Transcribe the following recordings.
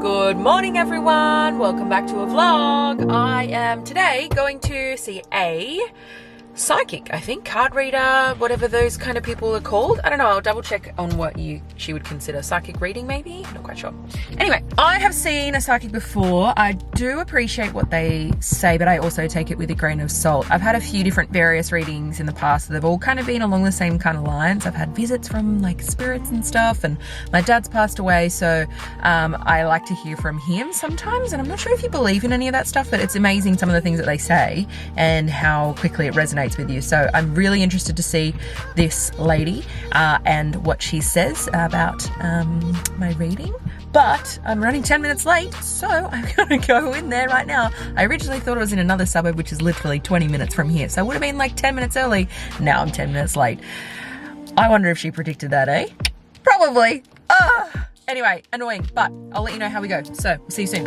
Good morning, everyone. Welcome back to a vlog. I am today going to see a psychic, I think, card reader, whatever those kind of people are called. I don't know. I'll double check on what she would consider psychic reading, maybe. Not quite sure. Anyway, I have seen a psychic before. I do appreciate what they say, but I also take it with a grain of salt. I've had a few different various readings in the past. They've all kind of been along the same kind of lines. I've had visits from like spirits and stuff, and my dad's passed away, so I like to hear from him sometimes, and I'm not sure if you believe in any of that stuff, but it's amazing some of the things that they say and how quickly it resonates with you. So I'm really interested to see this lady and what she says about my reading. But I'm running 10 minutes late, so I'm gonna go in there right now. I originally thought it was in another suburb, which is literally 20 minutes from here, so I would have been like 10 minutes early. Now I'm 10 minutes late. I wonder if she predicted that, eh? Probably. Anyway, annoying, but I'll let you know how we go. So, see you soon.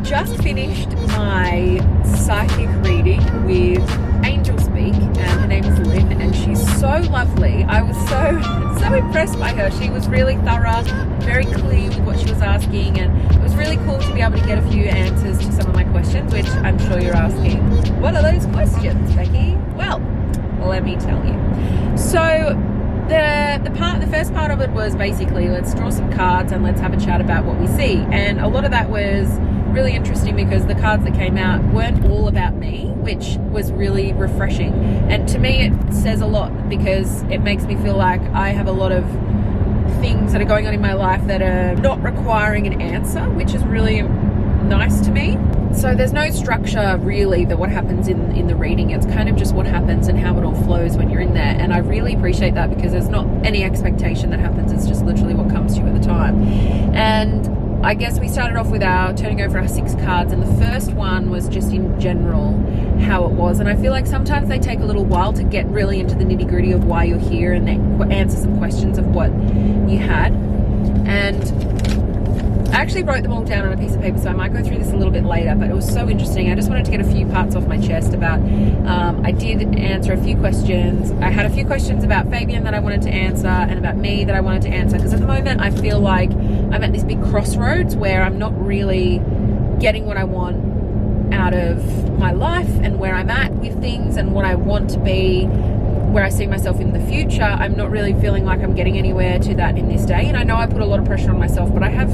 Just finished my psychic reading with Angel Speak, and her name is Lynne, and she's so lovely. I was so impressed by her. She was really thorough, very clear with what she was asking, and it was really cool to be able to get a few answers to some of my questions, which I'm sure you're asking, what are those questions, Becky? Well, let me tell you. So the first part of it was basically, let's draw some cards and let's have a chat about what we see, and a lot of that was really interesting because the cards that came out weren't all about me, which was really refreshing. And to me, it says a lot because it makes me feel like I have a lot of things that are going on in my life that are not requiring an answer, which is really nice to me. So there's no structure really that what happens in the reading. It's kind of just what happens and how it all flows when you're in there. And I really appreciate that because there's not any expectation that happens. It's just literally what comes to you at the time. And I guess we started off with turning over our 6 cards, and the first one was just in general how it was. And I feel like sometimes they take a little while to get really into the nitty gritty of why you're here and they answer some questions of what you had. And I actually wrote them all down on a piece of paper, so I might go through this a little bit later, but it was so interesting. I just wanted to get a few parts off my chest about, I did answer a few questions. I had a few questions about Fabian that I wanted to answer and about me that I wanted to answer, because at the moment I feel like I'm at this big crossroads where I'm not really getting what I want out of my life and where I'm at with things and what I want to be, where I see myself in the future. I'm not really feeling like I'm getting anywhere to that in this day. And I know I put a lot of pressure on myself, but I have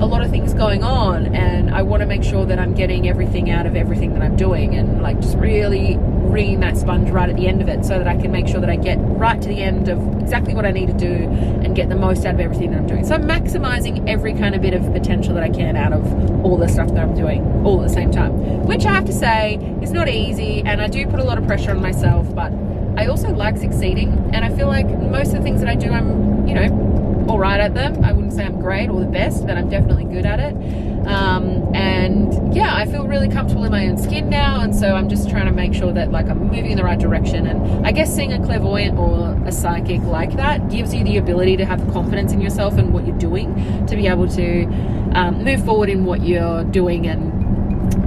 a lot of things going on, and I want to make sure that I'm getting everything out of everything that I'm doing, and like just really wringing that sponge right at the end of it so that I can make sure that I get right to the end of exactly what I need to do and get the most out of everything that I'm doing. So I'm maximizing every kind of bit of potential that I can out of all the stuff that I'm doing all at the same time, which I have to say is not easy, and I do put a lot of pressure on myself, but I also like succeeding, and I feel like most of the things that I do, I'm, you know, all right at them. I wouldn't say I'm great or the best, but I'm definitely good at it. And yeah, I feel really comfortable in my own skin now, and so I'm just trying to make sure that like I'm moving in the right direction. And I guess seeing a clairvoyant or a psychic like that gives you the ability to have confidence in yourself and what you're doing, to be able to move forward in what you're doing and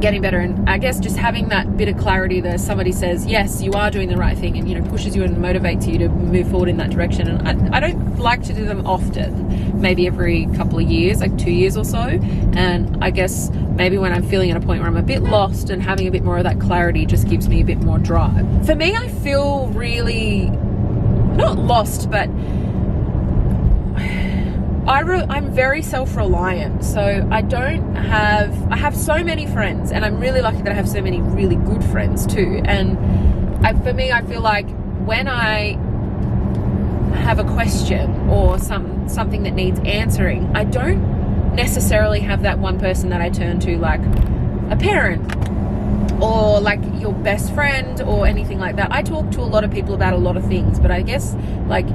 getting better. And I guess just having that bit of clarity that somebody says, yes, you are doing the right thing, and, you know, pushes you and motivates you to move forward in that direction. And I don't like to do them often, maybe every couple of years, like 2 years or so. And I guess maybe when I'm feeling at a point where I'm a bit lost, and having a bit more of that clarity just gives me a bit more drive. For me, I feel really not lost, but I'm very self-reliant, so I have so many friends, and I'm really lucky that I have so many really good friends too. And for me, I feel like when I have a question or something that needs answering, I don't necessarily have that one person that I turn to, like a parent or like your best friend or anything like that. I talk to a lot of people about a lot of things, but I guess like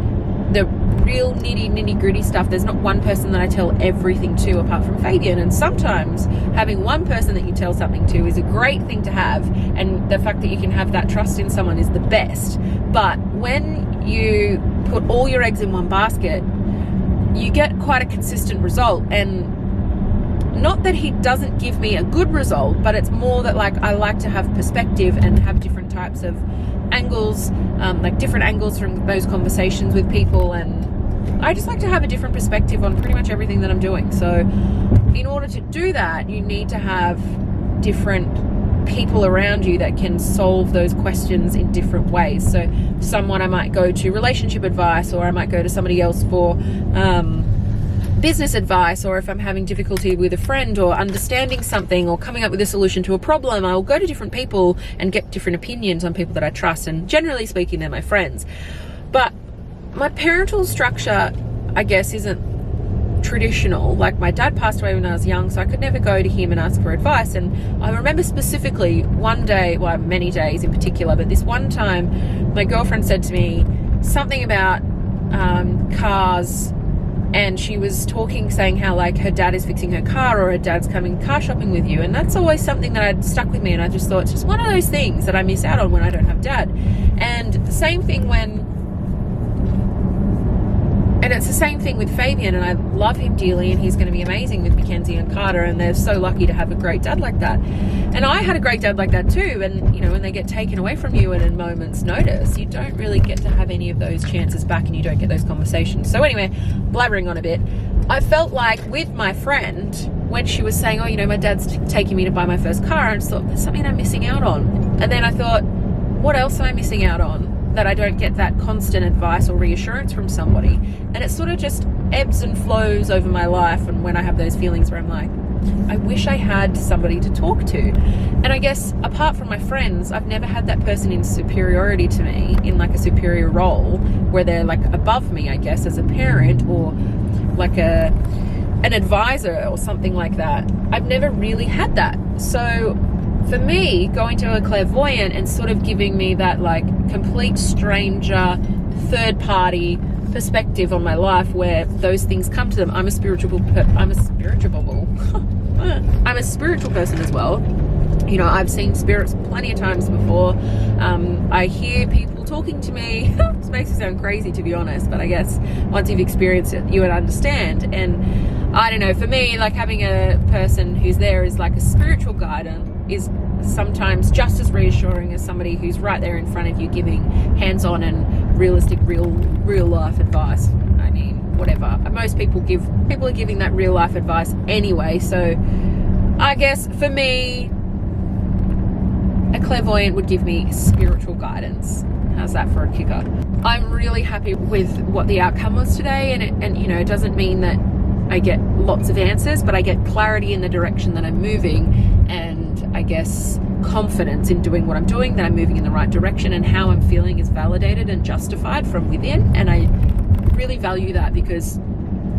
the real nitty gritty stuff, there's not one person that I tell everything to apart from Fabian. And sometimes having one person that you tell something to is a great thing to have, and the fact that you can have that trust in someone is the best. But when you put all your eggs in one basket, you get quite a consistent result. And not that he doesn't give me a good result, but it's more that like I like to have perspective and have different types of angles, like different angles from those conversations with people, and I just like to have a different perspective on pretty much everything that I'm doing. So in order to do that, you need to have different people around you that can solve those questions in different ways. So someone I might go to relationship advice, or I might go to somebody else for business advice, or if I'm having difficulty with a friend or understanding something or coming up with a solution to a problem, I'll go to different people and get different opinions on people that I trust, and generally speaking, they're my friends. But my parental structure, I guess, isn't traditional. Like, my dad passed away when I was young, so I could never go to him and ask for advice. And I remember specifically one day, well, many days in particular, but this one time my girlfriend said to me something about cars, and she was saying how like her dad is fixing her car, or her dad's coming car shopping with you. And that's always something that had stuck with me, and I just thought it's just one of those things that I miss out on when I don't have dad. And the same thing it's the same thing with Fabian, and I love him dearly, and he's going to be amazing with Mackenzie and Carter, and they're so lucky to have a great dad like that. And I had a great dad like that too, and you know, when they get taken away from you at a moment's notice, you don't really get to have any of those chances back, and you don't get those conversations. So anyway, blabbering on a bit, I felt like with my friend, when she was saying, oh, you know, my dad's taking me to buy my first car, I just thought, there's something I'm missing out on. And then I thought, what else am I missing out on that I don't get that constant advice or reassurance from somebody? And it sort of just ebbs and flows over my life, and when I have those feelings where I'm like, I wish I had somebody to talk to. And I guess apart from my friends, I've never had that person in superiority to me, in like a superior role where they're like above me, I guess, as a parent, or like an advisor or something like that. I've never really had that. So for me, going to a clairvoyant and sort of giving me that like complete stranger, third party perspective on my life where those things come to them. I'm a spiritual person as well. You know, I've seen spirits plenty of times before. I hear people talking to me. This makes it sound crazy, to be honest, but I guess once you've experienced it, you would understand. And I don't know, for me, like having a person who's there is like a spiritual guide is sometimes just as reassuring as somebody who's right there in front of you giving hands-on and realistic, real life advice. I mean, whatever. Most people are giving that real life advice anyway. So I guess for me, a clairvoyant would give me spiritual guidance. How's that for a kicker? I'm really happy with what the outcome was today, and you know, it doesn't mean that I get lots of answers, but I get clarity in the direction that I'm moving, and I guess confidence in doing what I'm doing, that I'm moving in the right direction, and how I'm feeling is validated and justified from within. And I really value that because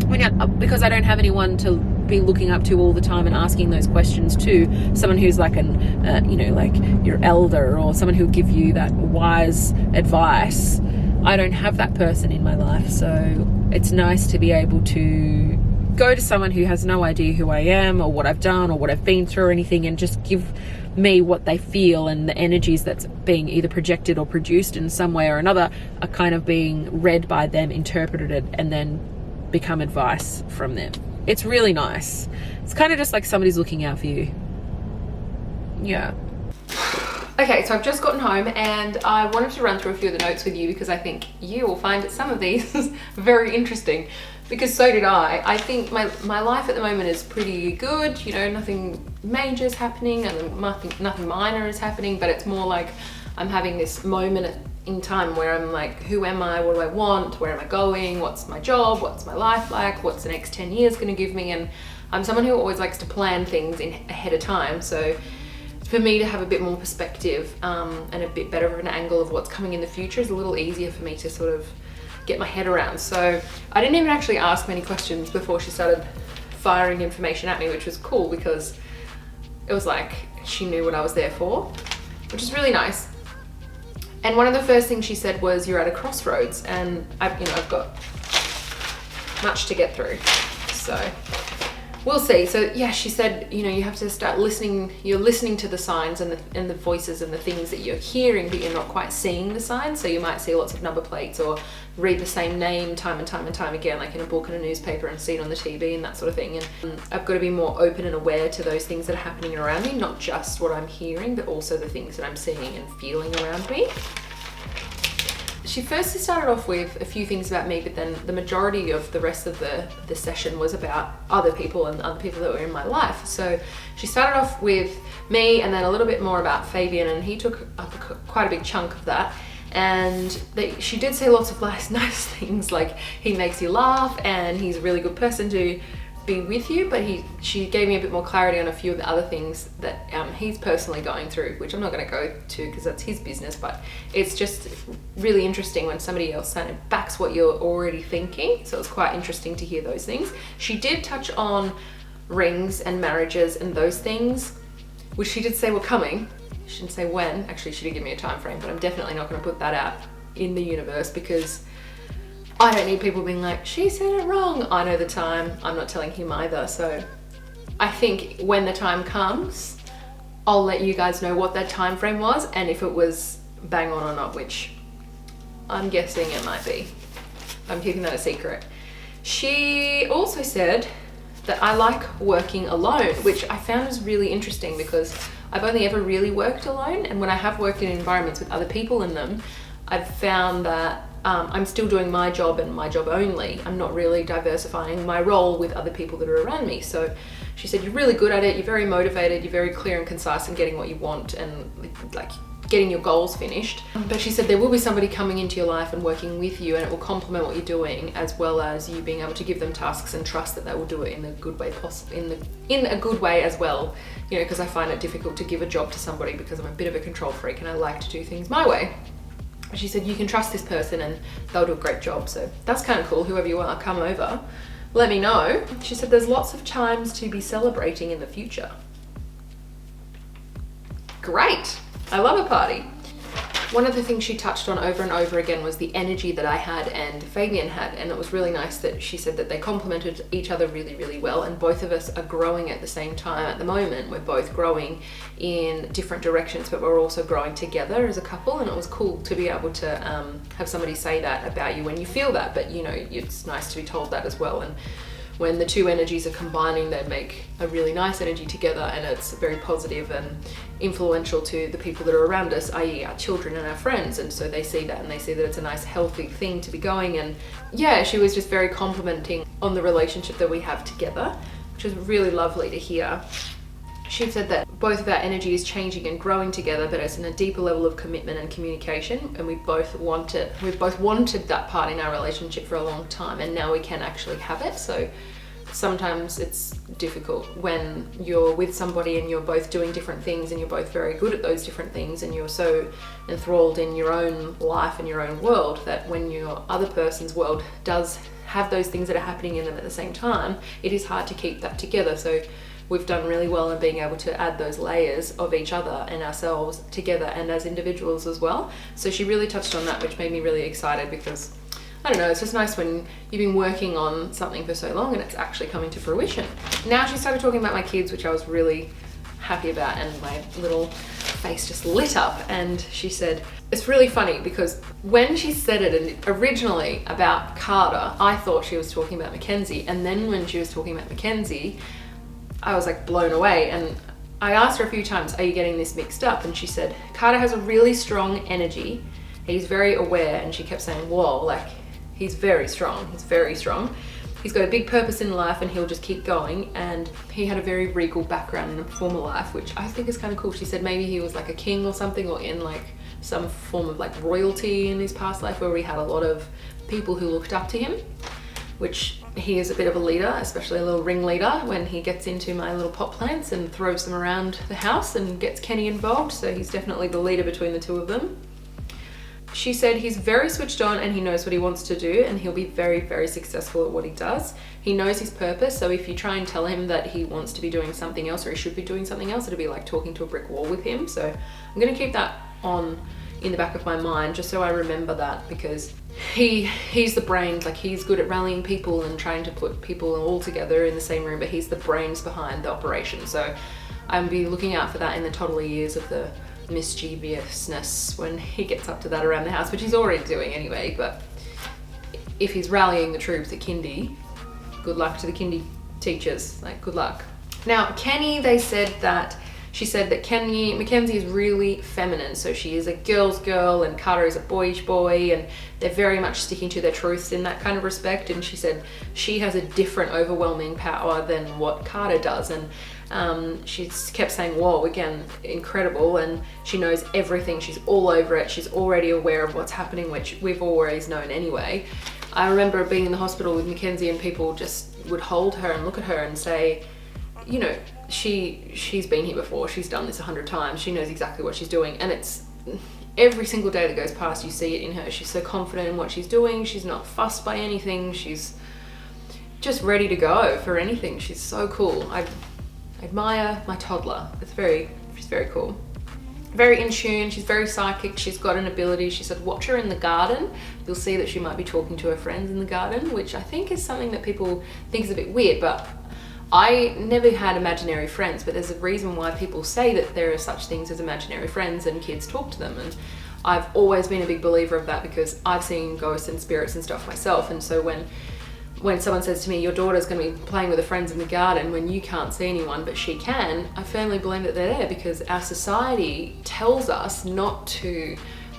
I don't have anyone to be looking up to all the time and asking those questions to, someone who's like like your elder, or someone who'll give you that wise advice. I don't have that person in my life, so it's nice to be able to go to someone who has no idea who I am or what I've done or what I've been through or anything, and just give me what they feel, and the energies that's being either projected or produced in some way or another are kind of being read by them, interpreted, and then become advice from them. It's really nice. It's kind of just like somebody's looking out for you. Yeah. Okay, so I've just gotten home, and I wanted to run through a few of the notes with you because I think you will find some of these very interesting, because so did I. I think my life at the moment is pretty good. You know, nothing major is happening and nothing minor is happening, but it's more like I'm having this moment in time where I'm like, who am I? What do I want? Where am I going? What's my job? What's my life like? What's the next 10 years going to give me? And I'm someone who always likes to plan things ahead of time. So for me to have a bit more perspective and a bit better of an angle of what's coming in the future is a little easier for me to sort of get my head around. So I didn't even actually ask many questions before she started firing information at me, which was cool because it was like she knew what I was there for, which is really nice. And one of the first things she said was, you're at a crossroads, and I've got much to get through. So we'll see. So yeah, she said, you have to start listening. You're listening to the signs and the voices and the things that you're hearing, but you're not quite seeing the signs. So you might see lots of number plates or read the same name time and time and time again, like in a book and a newspaper, and see it on the TV and that sort of thing. And I've got to be more open and aware to those things that are happening around me, not just what I'm hearing, but also the things that I'm seeing and feeling around me. She first started off with a few things about me, but then the majority of the rest of the session was about other people and other people that were in my life. So she started off with me, and then a little bit more about Fabian, and he took up quite a big chunk of that. And she did say lots of nice things, like he makes you laugh and he's a really good person to be with you, but she gave me a bit more clarity on a few of the other things that he's personally going through, which I'm not going to go to because that's his business, but it's just really interesting when somebody else kind of backs what you're already thinking. So it's quite interesting to hear those things. She did touch on rings and marriages and those things, which she did say were coming. She didn't say when. Actually, she did give me a time frame, but I'm definitely not going to put that out in the universe because I don't need people being like, she said it wrong. I know the time. I'm not telling him either. So I think when the time comes, I'll let you guys know what that time frame was and if it was bang on or not, which I'm guessing it might be. I'm keeping that a secret. She also said that I like working alone, which I found was really interesting because I've only ever really worked alone, and when I have worked in environments with other people in them, I've found that I'm still doing my job and my job only. I'm not really diversifying my role with other people that are around me. So she said, you're really good at it, you're very motivated, you're very clear and concise in getting what you want and like getting your goals finished. But she said there will be somebody coming into your life and working with you, and it will complement what you're doing, as well as you being able to give them tasks and trust that they will do it in a good way, in a good way as well. Because I find it difficult to give a job to somebody because I'm a bit of a control freak and I like to do things my way. She said, you can trust this person and they'll do a great job. So that's kind of cool. Whoever you are, come over, let me know. She said there's lots of times to be celebrating in the future. Great. I love a party. One of the things she touched on over and over again was the energy that I had and Fabian had, and it was really nice that she said that they complemented each other really, really well, and both of us are growing at the same time at the moment. We're both growing in different directions, but we're also growing together as a couple, and it was cool to be able to have somebody say that about you when you feel that, but it's nice to be told that as well. And when the two energies are combining, they make a really nice energy together, and it's very positive and influential to the people that are around us, i.e. our children and our friends. And so they see that, and they see that it's a nice healthy thing to be going. And yeah, she was just very complimenting on the relationship that we have together, which is really lovely to hear. She said that both of our energy is changing and growing together, but it's in a deeper level of commitment and communication, and we've both wanted that part in our relationship for a long time, and now we can actually have it. So sometimes it's difficult when you're with somebody and you're both doing different things and you're both very good at those different things, and you're so enthralled in your own life and your own world that when your other person's world does have those things that are happening in them at the same time, it is hard to keep that together. So we've done really well in being able to add those layers of each other and ourselves together and as individuals as well. So she really touched on that, which made me really excited because, I don't know, it's just nice when you've been working on something for so long and it's actually coming to fruition. Now she started talking about my kids, which I was really happy about, and my little face just lit up. And she said, it's really funny because when she said it, and originally about Carter, I thought she was talking about Mackenzie, and then when she was talking about Mackenzie, I was like blown away. And I asked her a few times, are you getting this mixed up? And she said, Carter has a really strong energy. He's very aware. And she kept saying, whoa, like he's very strong. He's very strong. He's got a big purpose in life and he'll just keep going. And he had a very regal background in a former life, which I think is kind of cool. She said maybe he was like a king or something, or in like some form of like royalty in his past life, where we had a lot of people who looked up to him, which he is a bit of a leader, especially a little ringleader when he gets into my little pot plants and throws them around the house and gets Kenny involved. So he's definitely the leader between the two of them. she said he's very switched on and he knows what he wants to do, and he'll be very, very successful at what he does. He knows his purpose, so if you try and tell him that he wants to be doing something else or he should be doing something else, it'll be like talking to a brick wall with him. So I'm going to keep that on in the back of my mind just so I remember that, because he's the brains, like he's good at rallying people and trying to put people all together in the same room, but he's the brains behind the operation. So I'll be looking out for that in the toddler years of the mischievousness when he gets up to that around the house, which he's already doing anyway. But if he's rallying the troops at kindy, good luck to the kindy teachers, like good luck. Now Kenny, she said that Mackenzie is really feminine, so she is a girl's girl and Carter is a boyish boy, and they're very much sticking to their truths in that kind of respect. And she said she has a different overwhelming power than what Carter does, and she kept saying, whoa, again, incredible, and she knows everything, she's all over it, she's already aware of what's happening, which we've always known anyway. I remember being in the hospital with Mackenzie and people just would hold her and look at her and say, you know, she's been here before, she's done this 100 times, she knows exactly what she's doing. And it's every single day that goes past, you see it in her. She's so confident in what she's doing, she's not fussed by anything, she's just ready to go for anything. She's so cool. I admire my toddler. She's very cool. Very in tune, she's very psychic, she's got an ability. She said watch her in the garden, you'll see that she might be talking to her friends in the garden, which I think is something that people think is a bit weird, but I never had imaginary friends, but there's a reason why people say that there are such things as imaginary friends and kids talk to them. And I've always been a big believer of that because I've seen ghosts and spirits and stuff myself. And so when someone says to me, your daughter's going to be playing with her friends in the garden when you can't see anyone but she can, I firmly believe that they're there because our society tells us not to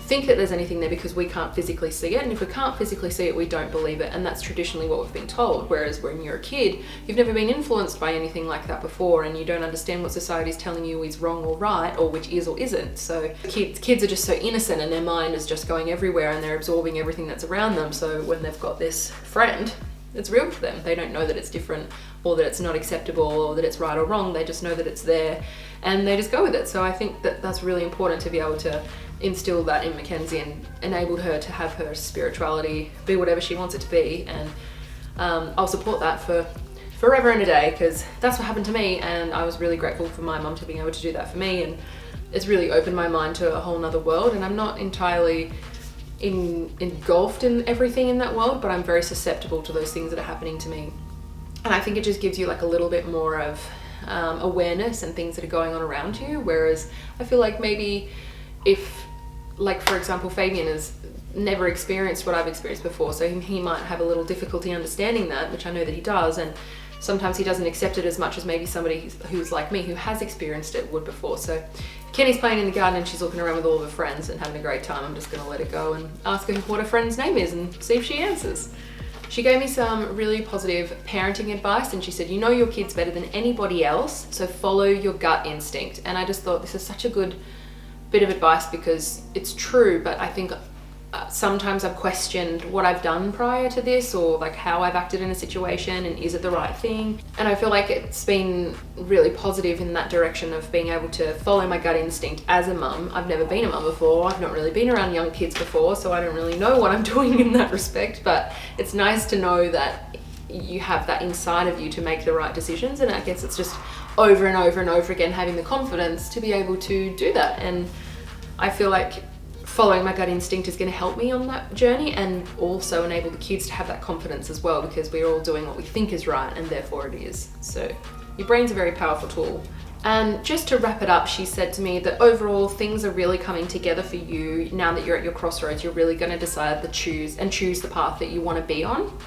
think that there's anything there because we can't physically see it, and if we can't physically see it, we don't believe it, and that's traditionally what we've been told. Whereas when you're a kid, you've never been influenced by anything like that before, and you don't understand what society's telling you is wrong or right, or which is or isn't. So kids are just so innocent, and their mind is just going everywhere, and they're absorbing everything that's around them. So when they've got this friend, it's real for them. They don't know that it's different, or that it's not acceptable, or that it's right or wrong. They just know that it's there, and they just go with it. So I think that that's really important to be able to instill that in Mackenzie and enabled her to have her spirituality be whatever she wants it to be. And I'll support that for forever and a day, because that's what happened to me, and I was really grateful for my mum to being able to do that for me, and it's really opened my mind to a whole nother world. And I'm not entirely engulfed in everything in that world, but I'm very susceptible to those things that are happening to me. And I think it just gives you like a little bit more of awareness and things that are going on around you. Whereas I feel like maybe if, like for example, Fabian has never experienced what I've experienced before, so he might have a little difficulty understanding that, which I know that he does, and sometimes he doesn't accept it as much as maybe somebody who's like me, who has experienced it, would before. So Kenny's playing in the garden and she's looking around with all of her friends and having a great time, I'm just going to let it go and ask her what her friend's name is and see if she answers. She gave me some really positive parenting advice, and she said, you know your kids better than anybody else, so follow your gut instinct. And I just thought this is such a good bit of advice because it's true, but I think sometimes I've questioned what I've done prior to this, or like how I've acted in a situation, and is it the right thing? And I feel like it's been really positive in that direction of being able to follow my gut instinct as a mum. I've never been a mum before, I've not really been around young kids before, so I don't really know what I'm doing in that respect, but it's nice to know that you have that inside of you to make the right decisions. And I guess it's just over and over and over again having the confidence to be able to do that. And I feel like following my gut instinct is going to help me on that journey, and also enable the kids to have that confidence as well, because we're all doing what we think is right, and therefore it is. So your brain's a very powerful tool. And just to wrap it up, she said to me that overall things are really coming together for you now that you're at your crossroads. You're really going to decide choose the path that you want to be on,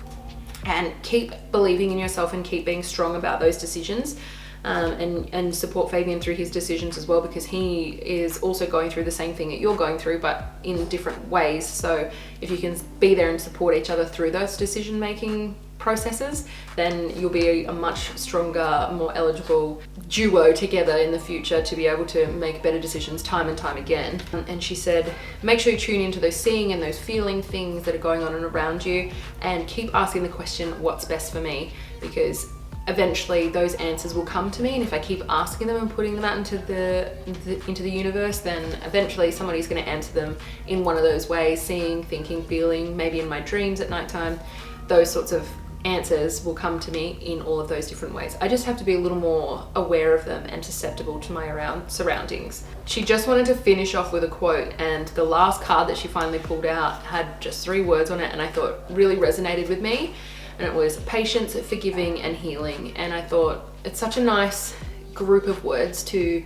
and keep believing in yourself and keep being strong about those decisions. And support Fabian through his decisions as well, because he is also going through the same thing that you're going through, but in different ways. So if you can be there and support each other through those decision-making processes, then you'll be a much stronger, more eligible duo together in the future to be able to make better decisions time and time again. And she said, make sure you tune into those seeing and those feeling things that are going on and around you, and keep asking the question, what's best for me? Because eventually those answers will come to me, and if I keep asking them and putting them out into the universe, then eventually somebody's going to answer them in one of those ways, seeing, thinking, feeling, maybe in my dreams at nighttime. Those sorts of answers will come to me in all of those different ways. I just have to be a little more aware of them and susceptible to my surroundings. She just wanted to finish off with a quote, and the last card that she finally pulled out had just 3 words on it, and I thought really resonated with me. And it was patience, forgiving, and healing. And I thought it's such a nice group of words to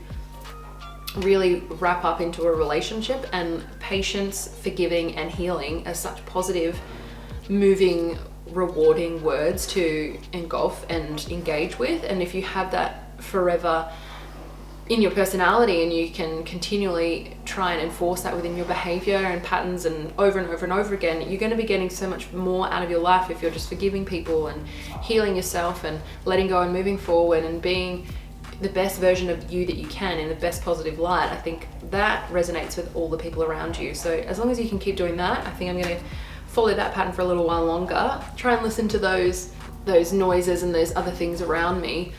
really wrap up into a relationship, and patience, forgiving, and healing are such positive, moving, rewarding words to engulf and engage with. And if you have that forever in your personality, and you can continually try and enforce that within your behavior and patterns and over and over and over again, you're going to be getting so much more out of your life if you're just forgiving people and healing yourself and letting go and moving forward and being the best version of you that you can in the best positive light. I think that resonates with all the people around you. So as long as you can keep doing that, I think I'm going to follow that pattern for a little while longer. Try and listen to those noises and those other things around me,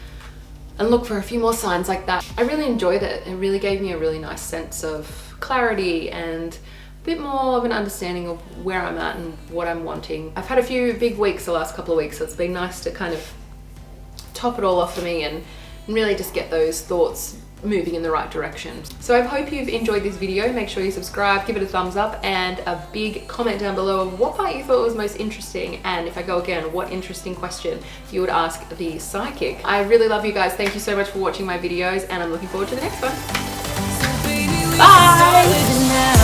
and look for a few more signs like that. I really enjoyed it. It really gave me a really nice sense of clarity and a bit more of an understanding of where I'm at and what I'm wanting. I've had a few big weeks the last couple of weeks, so it's been nice to kind of top it all off for me and really just get those thoughts moving in the right direction. So I hope you've enjoyed this video. Make sure you subscribe, give it a thumbs up, and a big comment down below of what part you thought was most interesting, and if I go again, what interesting question you would ask the psychic. I really love you guys. Thank you so much for watching my videos, and I'm looking forward to the next one. Bye!